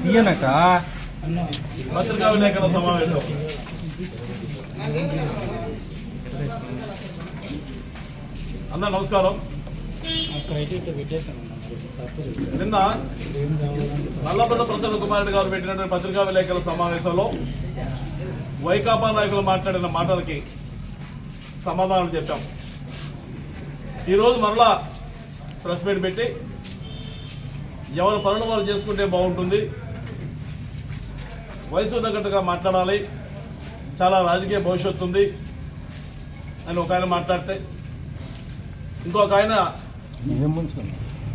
తీయనక పత్రికా విలేకరుల సమావేశం. అందరూ నమస్కారం. నిన్న నల్లబొండ ప్రసన్న కుమార్ రెడ్డి గారు పెట్టినటువంటి పత్రికా విలేకరుల సమావేశంలో వైకాపా నాయకులు మాట్లాడిన మాటలకి సమాధానం చెప్పాం. ఈరోజు మరలా ప్రెస్ మీట్ పెట్టి ఎవరి పనులు వాళ్ళు చేసుకుంటే బాగుంటుంది, వయసు తగ్గట్టుగా మాట్లాడాలి, చాలా రాజకీయ భవిష్యత్తు ఉంది అని ఒక ఆయన మాట్లాడితే, ఇంకొక ఆయన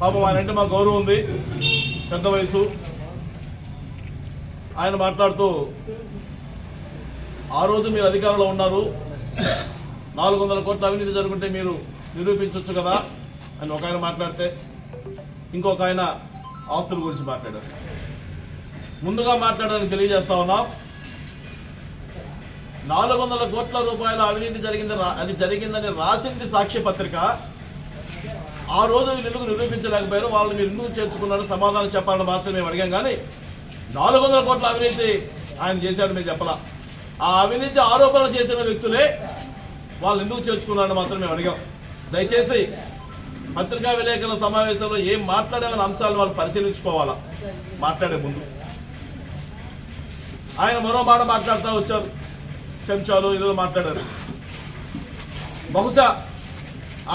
పాపం ఆయన అంటే మాకు గౌరవం ఉంది, పెద్ద వయసు, ఆయన మాట్లాడుతూ ఆ రోజు మీరు అధికారంలో ఉన్నారు, 400 కోట్ల అవినీతి జరుగుంటే మీరు నిరూపించవచ్చు కదా అని ఒక ఆయన మాట్లాడితే, ఇంకొక ఆయన ఆస్తుల గురించి మాట్లాడారు. ముందుగా మాట్లాడడానికి తెలియజేస్తా ఉన్నాం, 400 కోట్ల రూపాయల అవినీతి జరిగిందని రాసింది సాక్ష్య పత్రిక. ఆ రోజు వీళ్ళు ఎందుకు నిరూపించలేకపోయారు, వాళ్ళని మీరు ఎందుకు చేర్చుకున్నారు, సమాధానం చెప్పాలని మాత్రం మేము అడిగాం. కానీ 400 కోట్ల అవినీతి ఆయన చేశాడు మేము చెప్పలా. ఆ అవినీతి ఆరోపణలు చేసిన వ్యక్తులే వాళ్ళు ఎందుకు చేర్చుకున్నారని మాత్రం మేము అడిగాం. దయచేసి పత్రికా విలేకరుల సమావేశంలో ఏం మాట్లాడామన్న అంశాలను వాళ్ళు పరిశీలించుకోవాలా మాట్లాడే ముందు. ఆయన మరో మాట మాట్లాడుతూ వచ్చారు, చెంచాలు ఏదో మాట్లాడారు. బహుశా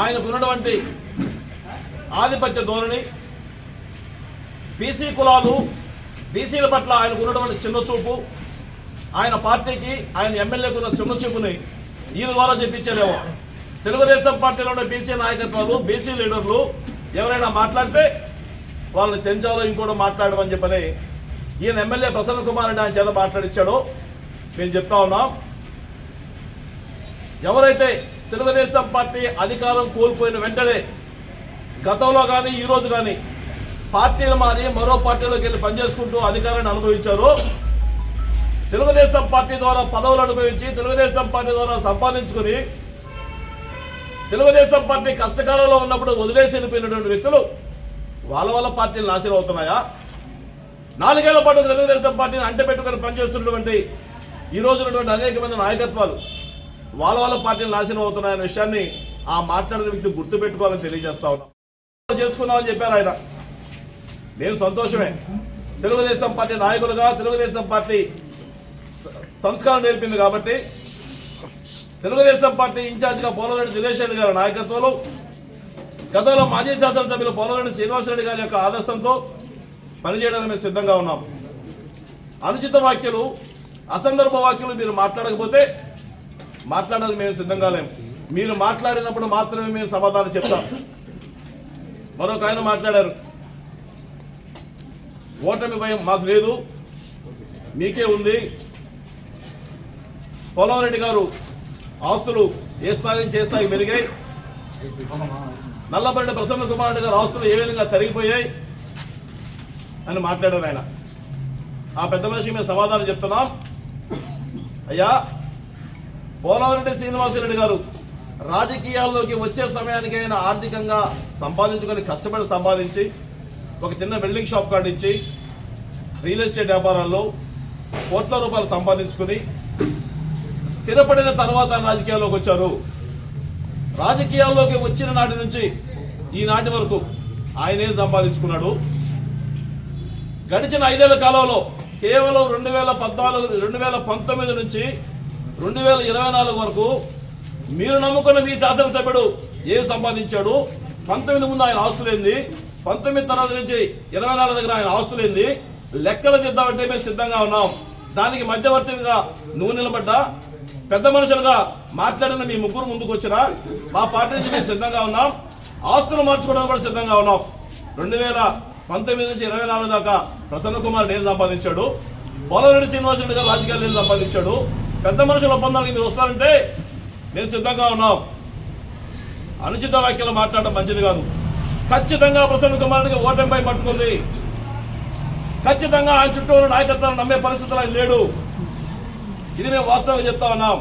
ఆయనకున్నటువంటి ఆధిపత్య ధోరణి, బీసీ కులాలు, బీసీల పట్ల ఆయనకున్నటువంటి చిన్న చూపు, ఆయన పార్టీకి ఆయన ఎమ్మెల్యేకు ఉన్న చిన్న చూపుని ఈయన ద్వారా చెప్పించారేమో. తెలుగుదేశం పార్టీలో ఉన్న బీసీ నాయకత్వాలు, బీసీ లీడర్లు ఎవరైనా మాట్లాడితే వాళ్ళని చెంచాలో ఇంకోటి మాట్లాడమని చెప్పని ఈయన ఎమ్మెల్యే ప్రసన్న కుమార్ రెడ్డి ఆయన చేత మాట్లాడించాడో మేము చెప్తా ఉన్నాం. ఎవరైతే తెలుగుదేశం పార్టీ అధికారం కోల్పోయిన వెంటనే గతంలో కానీ ఈరోజు కానీ పార్టీలు మారి మరో పార్టీలోకి వెళ్ళి పనిచేసుకుంటూ అధికారాన్ని అనుభవించారో, తెలుగుదేశం పార్టీ ద్వారా పదవులు అనుభవించి తెలుగుదేశం పార్టీ ద్వారా సంపాదించుకుని తెలుగుదేశం పార్టీ కష్టకాలంలో ఉన్నప్పుడు వదిలేసి వెళ్ళిపోయినటువంటి వ్యక్తులు వాళ్ళ వల్ల పార్టీలు నాశనం అవుతున్నాయా? 4 ఏళ్ల పాటు తెలుగుదేశం పార్టీని అంటపెట్టుకుని పనిచేస్తున్నటువంటి ఈ రోజున్నటువంటి అనేక మంది నాయకత్వాలు వాళ్ళ వల్ల పార్టీలు నాశనం అవుతున్నాయనే విషయాన్ని ఆ మాట్లాడిన వ్యక్తి గుర్తుపెట్టుకోవాలని తెలియజేస్తా ఉన్నాం. చేసుకుందామని చెప్పారు ఆయన. నేను సంతోషమే. తెలుగుదేశం పార్టీ నాయకులుగా తెలుగుదేశం పార్టీ సంస్కారం నేర్పింది కాబట్టి తెలుగుదేశం పార్టీ ఇన్ఛార్జిగా పోలవరెడ్డి దినేష్ రెడ్డి గారి నాయకత్వంలో, గతంలో మాజీ శాసనసభ్యులు పోలవరెడ్డి శ్రీనివాసరెడ్డి గారి యొక్క ఆదర్శంతో పనిచేయడానికి మేము సిద్ధంగా ఉన్నాం. అనుచిత వ్యాఖ్యలు, అసందర్భ వ్యాఖ్యలు మీరు మాట్లాడకపోతే మాట్లాడడానికి మేము సిద్ధంగా లేము. మీరు మాట్లాడినప్పుడు మాత్రమే మేము సమాధానం చెప్తాం. మరొక ఆయన మాట్లాడారు, ఓటమి భయం మాకు లేదు, మీకే ఉంది. పోలవరెడ్డి గారు ఆస్తులు ఏ స్థాయి నుంచి ఏ స్థాయికి పెరిగాయి, నల్లబొండ ప్రసన్న కుమార్ రెడ్డి గారు ఆస్తులు ఏ విధంగా తరిగిపోయాయి అని మాట్లాడారు ఆయన. ఆ పెద్ద మనిషి మేము సమాధానం చెప్తున్నాం. అయ్యా, పోలవరెడ్డి శ్రీనివాసరెడ్డి గారు రాజకీయాల్లోకి వచ్చే సమయానికి ఆయన ఆర్థికంగా సంపాదించుకొని కష్టపడి సంపాదించి ఒక చిన్న వెల్డింగ్ షాప్ కార్డు ఇచ్చి రియల్ ఎస్టేట్ వ్యాపారాల్లో కోట్ల రూపాయలు సంపాదించుకుని స్థిరపడిన తర్వాత రాజకీయాల్లోకి వచ్చారు. రాజకీయాల్లోకి వచ్చిన నాటి నుంచి ఈనాటి వరకు ఆయన ఏం సంపాదించుకున్నాడు? గడిచిన 5 ఏళ్ల కాలంలో కేవలం 2019 నుంచి 2024 వరకు మీరు నమ్ముకున్న మీ శాసనసభ్యుడు ఏం సంపాదించాడు? 19 ముందు ఆయన ఆస్తులేంది, 19 తర్వాత నుంచి 24 దగ్గర ఆయన ఆస్తులేంది, లెక్కలు చేద్దామంటే మేము సిద్ధంగా ఉన్నాం. దానికి మధ్యవర్తిగా నువ్వు నిలబడ్డా, పెద్ద మనుషులుగా మాట్లాడిన మీ ముగ్గురు ముందుకు వచ్చినా మా పార్టీ నుంచి మేము సిద్ధంగా ఉన్నాం. ఆస్తులు మార్చుకోవడానికి కూడా సిద్ధంగా ఉన్నాం. 2019 నుంచి 24 దాకా ప్రసన్న కుమార్ ఏం సంపాదించాడు, పోలవరెడ్డి శ్రీనివాసరెడ్డి గారు రాజకీయాలు ఏం సంపాదించాడు, పెద్ద మనుషుల ఒప్పందానికి మీరు వస్తారంటే మేము సిద్ధంగా ఉన్నాం. అనుచిత వ్యాఖ్యలు మాట్లాడడం మంచిది కాదు. ఖచ్చితంగా ప్రసన్న కుమార్ రెడ్డికి ఓటమిపై పట్టుకుంది. ఖచ్చితంగా ఆయన చుట్టూ ఉన్న నాయకత్వాన్ని నమ్మే పరిస్థితులు ఆయన లేడు. ఇది మేము వాస్తవంగా చెప్తా ఉన్నాం.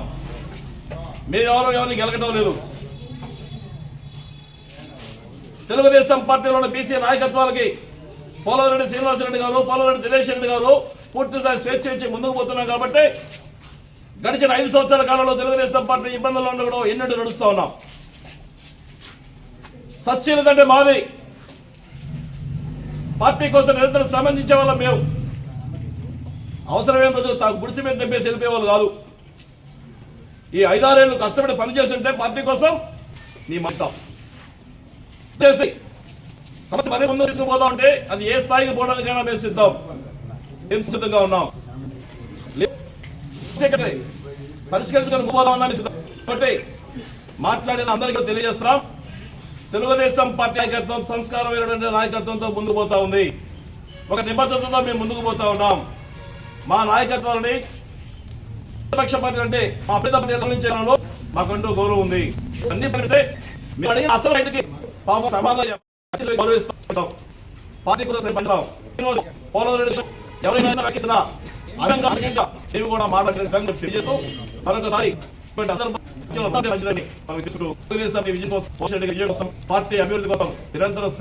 మేము ఎవరిని గెలకడం లేదు. తెలుగుదేశం పార్టీలోని బీసీ నాయకత్వాలకి పోలవరెడ్డి శ్రీనివాసరెడ్డి గారు, పోలవరెడ్డి దినేష్ రెడ్డి గారు పూర్తిస్థాయి స్వేచ్ఛ ఇచ్చి ముందుకు పోతున్నాం కాబట్టి గడిచిన 5 సంవత్సరాల కాలంలో తెలుగుదేశం పార్టీ ఇబ్బందుల్లో ఉండి కూడా ఎన్నడూ నడుస్తూ ఉన్నాం. సచ్చేదంటే మాది. పార్టీ కోసం నిరంతరం శ్రమించే వాళ్ళం మేము. అవసరమేం రోజు గుడిసి మీద తెప్పేసి వెళ్ళిపోయేవాళ్ళు కాదు. ఈ 5-6 ఏళ్ళు కష్టపడి పనిచేస్తుంటే పార్టీ కోసం నీ మొత్తం చేసి సమస్య మరీ ముందు తీసుకుపోదాం అంటే అది ఏ స్థాయికి పోవడానికైనా మేము సిద్ధంగా ఉన్నాం. పరిష్కరించుకొని పోదామని సిద్ధం కాబట్టి మాట్లాడిన అందరికీ తెలియజేస్తున్నాం. తెలుగుదేశం పార్టీ నాయకత్వం సంస్కారమైనటువంటి నాయకత్వంతో ముందుకు పోతా ఉంది. ఒక నిబద్ధతతో మేము ముందుకు పోతా ఉన్నాం. మా నాయకత్వాన్ని ప్రతిపక్ష పార్టీ అంటే మా పెద్ద పార్టీ మాకంటూ గౌరవం ఉంది. అన్ని అంటే మేము అడిగిన అసలు రైతుకి పాపం సమాధానం గౌరవిస్తాం. పార్టీ కోసం పంచుతాం. పోలవరెడ్డి ఎవరైనా వ్యాఖ్యసినా అర్థంగా మేము కూడా మాట్లాడే తెలియజేస్తూ మరొకసారి తెలుగుదేశం విజయం కోసం పార్టీ అభివృద్ధి కోసం నిరంతరం